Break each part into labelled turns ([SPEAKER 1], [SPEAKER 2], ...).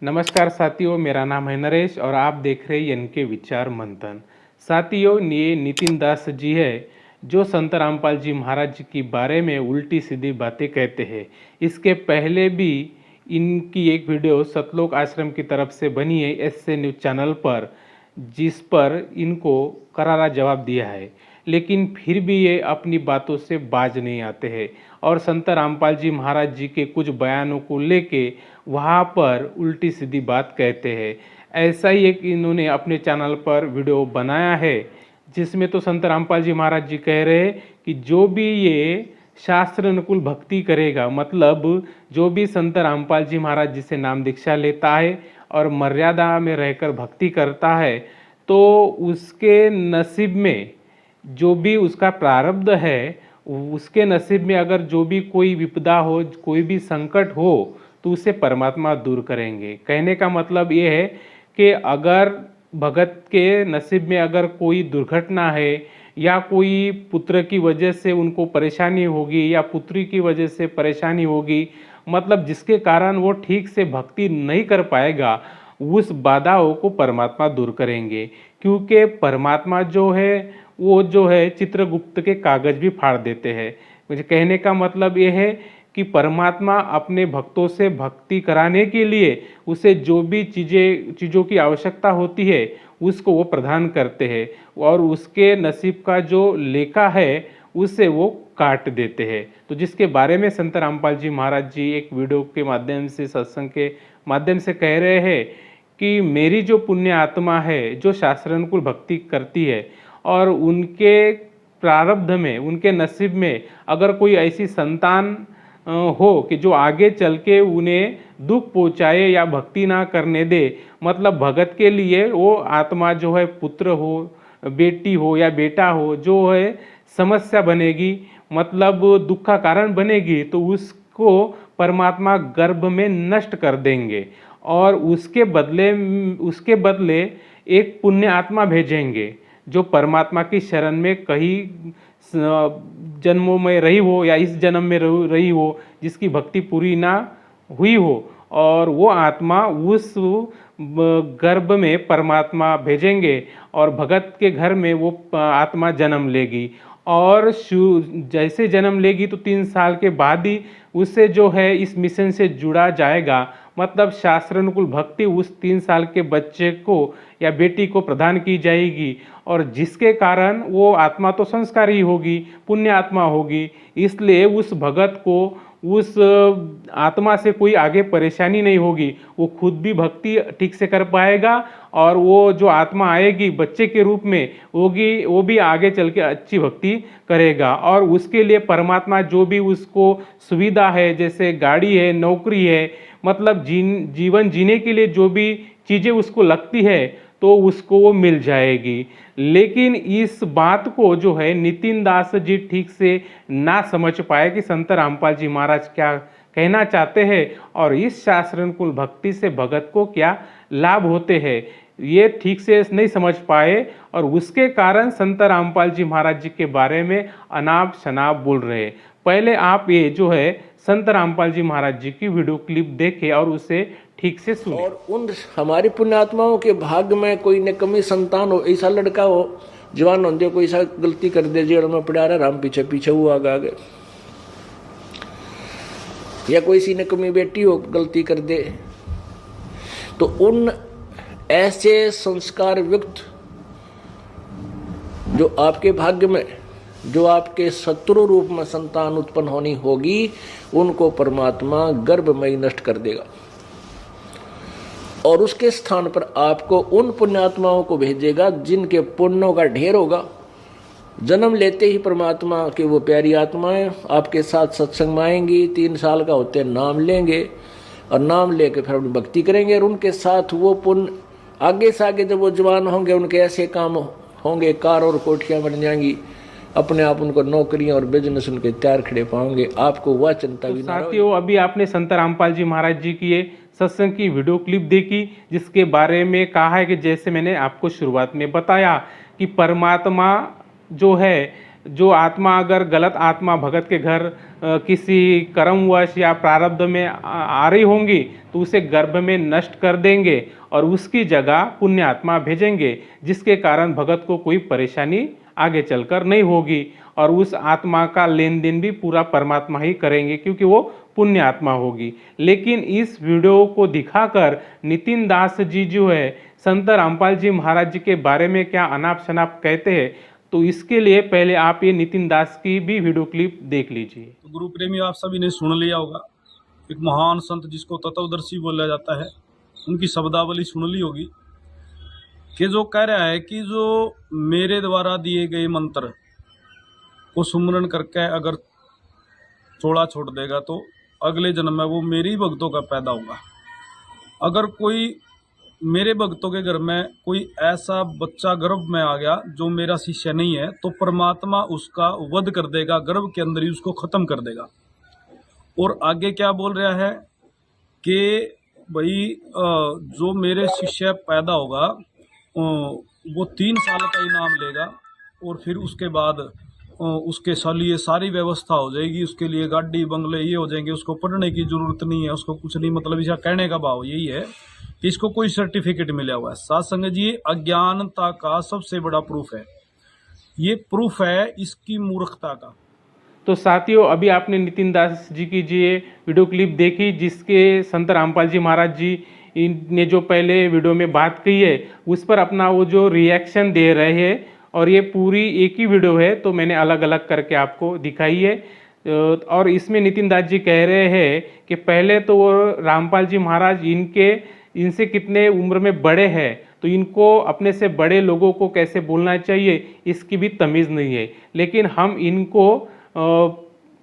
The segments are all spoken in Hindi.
[SPEAKER 1] नमस्कार साथियों, मेरा नाम है नरेश और आप देख रहे हैं इनके विचार मंथन। साथियों, ये नितिन दास जी है जो संत रामपाल जी महाराज जी के बारे में उल्टी सीधी बातें कहते हैं। इसके पहले भी इनकी एक वीडियो सतलोक आश्रम की तरफ से बनी है एससे न्यूज़ चैनल पर, जिस पर इनको करारा जवाब दिया है, लेकिन फिर भी ये अपनी बातों से बाज नहीं आते हैं और संत रामपाल जी महाराज जी के कुछ बयानों को लेके वहाँ पर उल्टी सीधी बात कहते हैं। ऐसा ही एक इन्होंने अपने चैनल पर वीडियो बनाया है, जिसमें तो संत रामपाल जी महाराज जी कह रहे हैं कि जो भी ये शास्त्र अनुकूल भक्ति करेगा, मतलब जो भी संत रामपाल जी महाराज जी से नाम दीक्षा लेता है और मर्यादा में रहकर भक्ति करता है, तो उसके नसीब में जो भी उसका प्रारब्ध है, उसके नसीब में अगर जो भी कोई विपदा हो, कोई भी संकट हो, तो उसे परमात्मा दूर करेंगे। कहने का मतलब ये है कि अगर भगत के नसीब में अगर कोई दुर्घटना है या कोई पुत्र की वजह से उनको परेशानी होगी या पुत्री की वजह से परेशानी होगी, मतलब जिसके कारण वो ठीक से भक्ति नहीं कर पाएगा, उस बाधाओं को परमात्मा दूर करेंगे। क्योंकि परमात्मा जो है वो जो है चित्रगुप्त के कागज भी फाड़ देते हैं। मुझे कहने का मतलब ये है कि परमात्मा अपने भक्तों से भक्ति कराने के लिए उसे जो भी चीज़ों की आवश्यकता होती है उसको वो प्रदान करते हैं और उसके नसीब का जो लेखा है उसे वो काट देते हैं। तो जिसके बारे में संत रामपाल जी महाराज जी एक वीडियो के माध्यम से, सत्संग के माध्यम से कह रहे हैं कि मेरी जो पुण्य आत्मा है जो शास्त्रानुकूल भक्ति करती है और उनके प्रारब्ध में, उनके नसीब में अगर कोई ऐसी संतान हो कि जो आगे चल के उन्हें दुख पहुँचाए या भक्ति ना करने दे, मतलब भगत के लिए वो आत्मा जो है पुत्र हो, बेटी हो या बेटा हो, जो है समस्या बनेगी, मतलब दुख का कारण बनेगी, तो उसको परमात्मा गर्भ में नष्ट कर देंगे और उसके बदले एक पुण्य आत्मा भेजेंगे जो परमात्मा की शरण में कहीं जन्मों में रही हो या इस जन्म में रही हो, जिसकी भक्ति पूरी ना हुई हो, और वो आत्मा उस गर्भ में परमात्मा भेजेंगे और भगत के घर में वो आत्मा जन्म लेगी और जैसे जन्म लेगी तो 3 साल के बाद ही उससे जो है इस मिशन से जुड़ा जाएगा। मतलब शास्त्रानुकूल भक्ति उस 3 साल के बच्चे को या बेटी को प्रदान की जाएगी और जिसके कारण वो आत्मा तो संस्कारी होगी, पुण्य आत्मा होगी। इसलिए उस भगत को, उस आत्मा से कोई आगे परेशानी नहीं होगी, वो खुद भी भक्ति ठीक से कर पाएगा और वो जो आत्मा आएगी बच्चे के रूप में होगी, वो भी आगे चल के अच्छी भक्ति करेगा और उसके लिए परमात्मा जो भी उसको सुविधा है, जैसे गाड़ी है, नौकरी है, मतलब जीवन जीने के लिए जो भी चीज़ें उसको लगती है तो उसको वो मिल जाएगी। लेकिन इस बात को जो है नितिन दास जी ठीक से ना समझ पाए कि संत रामपाल जी महाराज क्या कहना चाहते हैं और इस शास्त्रानुकूल भक्ति से भगत को क्या लाभ होते हैं, ये ठीक से नहीं समझ पाए और उसके कारण संत रामपाल जी महाराज जी के बारे में अनाप शनाप बोल रहे हैं। पहले आप ये जो है संत रामपाल जी महाराज जी की वीडियो क्लिप देखें और उसे ठीक से सुने।
[SPEAKER 2] और उन हमारी पुण्यात्माओं के भाग्य में कोई निकम्मी संतान हो, ऐसा लड़का हो जवान होते कोई ऐसा गलती कर दे, जेल में पड़ा रहा, राम पीछे पीछे वो आगे, या कोई सी निकम्मी बेटी हो गलती कर दे, तो उन ऐसे संस्कार युक्त जो आपके भाग्य में, जो आपके शत्रु रूप में संतान उत्पन्न होनी होगी, उनको परमात्मा गर्भ में ही नष्ट कर देगा और उसके स्थान पर आपको उन पुण्यात्माओं को भेजेगा जिनके पुण्यों का ढेर होगा। जन्म लेते ही परमात्मा के वो प्यारी आत्माएं आपके साथ सत्संग में आएंगी, 3 साल का होते नाम लेंगे और नाम लेके फिर अपनी भक्ति करेंगे और उनके साथ वो पुण्य आगे से आगे जब वो जवान होंगे उनके ऐसे काम होंगे, कार और कोठियां बन जाएंगी, अपने आप उनको नौकरियां और बिजनेस उनके तैयार खड़े पाओगे, आपको वह चिंता भी ना।
[SPEAKER 1] साथियों, अभी आपने संत रामपाल जी महाराज जी की ये सत्संग की वीडियो क्लिप देखी, जिसके बारे में कहा है कि जैसे मैंने आपको शुरुआत में बताया कि परमात्मा जो है जो आत्मा अगर गलत आत्मा भगत के घर किसी कर्मवश या प्रारब्ध में आ रही होंगी तो उसे गर्भ में नष्ट कर देंगे और उसकी जगह पुण्य आत्मा भेजेंगे, जिसके कारण भगत को कोई परेशानी आगे चलकर नहीं होगी और उस आत्मा का लेन देन भी पूरा परमात्मा ही करेंगे क्योंकि वो पुण्य आत्मा होगी। लेकिन इस वीडियो को दिखाकर नितिन दास जी जो है संत रामपाल जी महाराज जी के बारे में क्या अनाप शनाप कहते हैं, तो इसके लिए पहले आप ये नितिन दास की भी वीडियो क्लिप देख लीजिए।
[SPEAKER 3] तो गुरु प्रेमी आप सभी ने सुन लिया होगा, एक महान संत जिसको तत्वदर्शी बोला जाता है, उनकी शब्दावली सुन ली होगी कि जो कह रहा है कि जो मेरे द्वारा दिए गए मंत्र को सुमरन करके अगर चोला छोड़ देगा तो अगले जन्म में वो मेरे ही भक्तों का पैदा होगा। अगर कोई मेरे भक्तों के घर में कोई ऐसा बच्चा गर्भ में आ गया जो मेरा शिष्य नहीं है तो परमात्मा उसका वध कर देगा, गर्भ के अंदर ही उसको खत्म कर देगा। और आगे क्या बोल रहा है कि भाई जो मेरे शिष्य पैदा होगा वो 3 साल का इनाम लेगा और फिर उसके बाद उसके लिए सारी व्यवस्था हो जाएगी, उसके लिए गाड़ी बंगले ये हो जाएंगे, उसको पढ़ने की जरूरत नहीं है, उसको कुछ नहीं। मतलब इसका कहने का भाव यही है कि इसको कोई सर्टिफिकेट मिला हुआ है। साथ संगत जी, अज्ञानता का सबसे बड़ा प्रूफ है, ये प्रूफ है इसकी मूर्खता का।
[SPEAKER 1] तो साथियों, अभी आपने नितिन दास जी की ये वीडियो क्लिप देखी जिसके संत रामपाल जी महाराज जी ने जो पहले वीडियो में बात कही है उस पर अपना वो जो रिएक्शन दे रहे हैं, और ये पूरी एक ही वीडियो है तो मैंने अलग अलग करके आपको दिखाई है। और इसमें नितिन दास जी कह रहे हैं कि पहले तो वो रामपाल जी महाराज इनसे कितने उम्र में बड़े हैं, तो इनको अपने से बड़े लोगों को कैसे बोलना चाहिए इसकी भी तमीज़ नहीं है। लेकिन हम इनको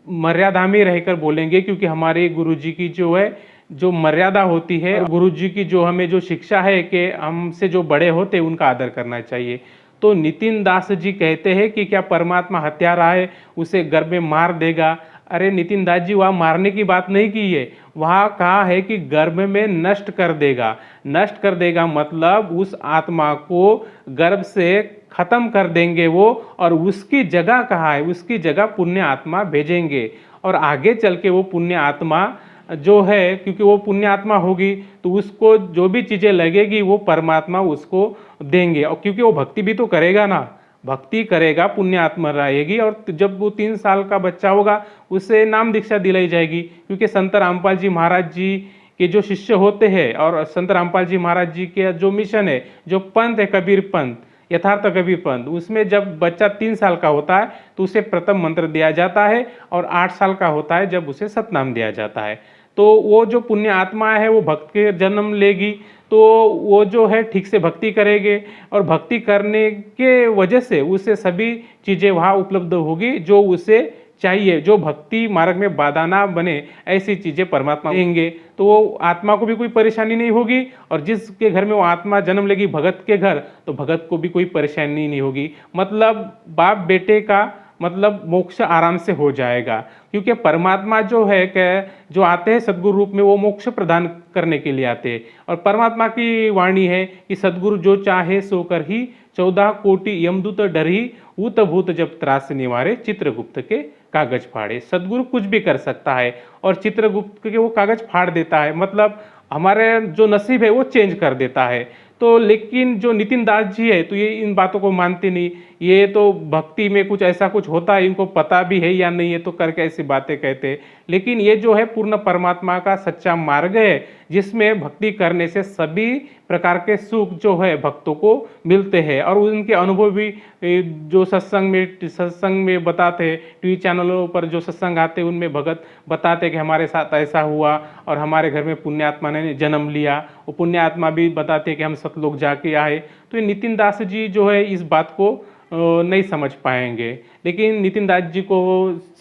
[SPEAKER 1] मर्यादा में रहकर बोलेंगे क्योंकि हमारे गुरुजी की जो है जो मर्यादा होती है, गुरुजी की जो हमें जो शिक्षा है कि हमसे जो बड़े होते हैं उनका आदर करना चाहिए। तो नितिन दास जी कहते हैं कि क्या परमात्मा हत्यारा है, उसे गर्भ में मार देगा। अरे नितिन दास जी, वहाँ मारने की बात नहीं की है, वहाँ कहा है कि गर्भ में नष्ट कर देगा। नष्ट कर देगा मतलब उस आत्मा को गर्भ से खत्म कर देंगे वो, और उसकी जगह कहा है, उसकी जगह पुण्य आत्मा भेजेंगे। और आगे चल के वो पुण्य आत्मा जो है, क्योंकि वो पुण्य आत्मा होगी तो उसको जो भी चीज़ें लगेगी वो परमात्मा उसको देंगे। और क्योंकि वो भक्ति भी तो करेगा ना, भक्ति करेगा, पुण्य आत्मा रहेगी, और जब वो 3 साल का बच्चा होगा उसे नाम दीक्षा दिलाई जाएगी। क्योंकि संत रामपाल जी महाराज जी के जो शिष्य होते हैं और संत रामपाल जी महाराज जी के जो मिशन है, जो पंथ है कबीर पंथ, यथार्थ कबीर पंथ, उसमें जब बच्चा 3 साल का होता है तो उसे प्रथम मंत्र दिया जाता है और 8 साल का होता है जब उसे सतनाम दिया जाता है। तो वो जो पुण्य आत्मा है वो भक्त के जन्म लेगी, तो वो जो है ठीक से भक्ति करेंगे और भक्ति करने के वजह से उसे सभी चीज़ें वहाँ उपलब्ध होगी जो उसे चाहिए, जो भक्ति मार्ग में बाधा ना बने ऐसी चीज़ें परमात्मा देंगे। तो वो आत्मा को भी कोई परेशानी नहीं होगी, और जिसके घर में वो आत्मा जन्म लेगी भगत के घर, तो भगत को भी कोई परेशानी नहीं होगी। मतलब बाप बेटे का मतलब मोक्ष आराम से हो जाएगा, क्योंकि परमात्मा जो है जो आते हैं सद्गुरु रूप में वो मोक्ष प्रदान करने के लिए आते हैं। और परमात्मा की वाणी है कि सद्गुरु जो चाहे सो कर ही 14 कोटि यमदूत डरही, ऊत भूत जब त्रास निवारे, चित्रगुप्त के कागज फाड़े। सद्गुरु कुछ भी कर सकता है और चित्रगुप्त के वो कागज फाड़ देता है, मतलब हमारे जो नसीब है वो चेंज कर देता है। तो लेकिन जो नितिन दास जी है तो ये इन बातों को मानते नहीं, ये तो भक्ति में कुछ ऐसा कुछ होता है, इनको पता भी है या नहीं है तो करके ऐसी बातें कहते हैं। लेकिन ये जो है पूर्ण परमात्मा का सच्चा मार्ग है जिसमें भक्ति करने से सभी प्रकार के सुख जो है भक्तों को मिलते हैं। और उनके अनुभव भी जो सत्संग में बताते हैं, टीवी चैनलों पर जो सत्संग आते हैं उनमें भगत बताते कि हमारे साथ ऐसा हुआ और हमारे घर में पुण्यात्मा ने जन्म लिया। वो पुण्यात्मा भी बताते हैं कि हम सतलोक जाके आए। तो ये नितिन दास जी जो है इस बात को नहीं समझ पाएंगे। लेकिन नितिन दास जी को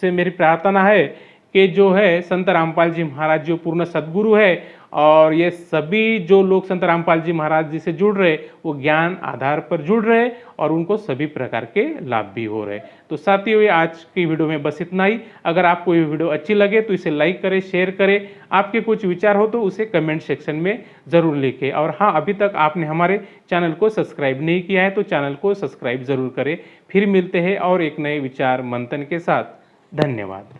[SPEAKER 1] से मेरी प्रार्थना है कि जो है संत रामपाल जी महाराज जो पूर्ण सद्गुरु है, और ये सभी जो लोग संत रामपाल जी महाराज जी से जुड़ रहे वो ज्ञान आधार पर जुड़ रहे और उनको सभी प्रकार के लाभ भी हो रहे। तो साथियों, ये आज की वीडियो में बस इतना ही। अगर आपको ये वीडियो अच्छी लगे तो इसे लाइक करें, शेयर करें। आपके कुछ विचार हो तो उसे कमेंट सेक्शन में ज़रूर लिखें। और हाँ, अभी तक आपने हमारे चैनल को सब्सक्राइब नहीं किया है तो चैनल को सब्सक्राइब ज़रूर करें। फिर मिलते हैं और एक नए विचार मंथन के साथ। धन्यवाद।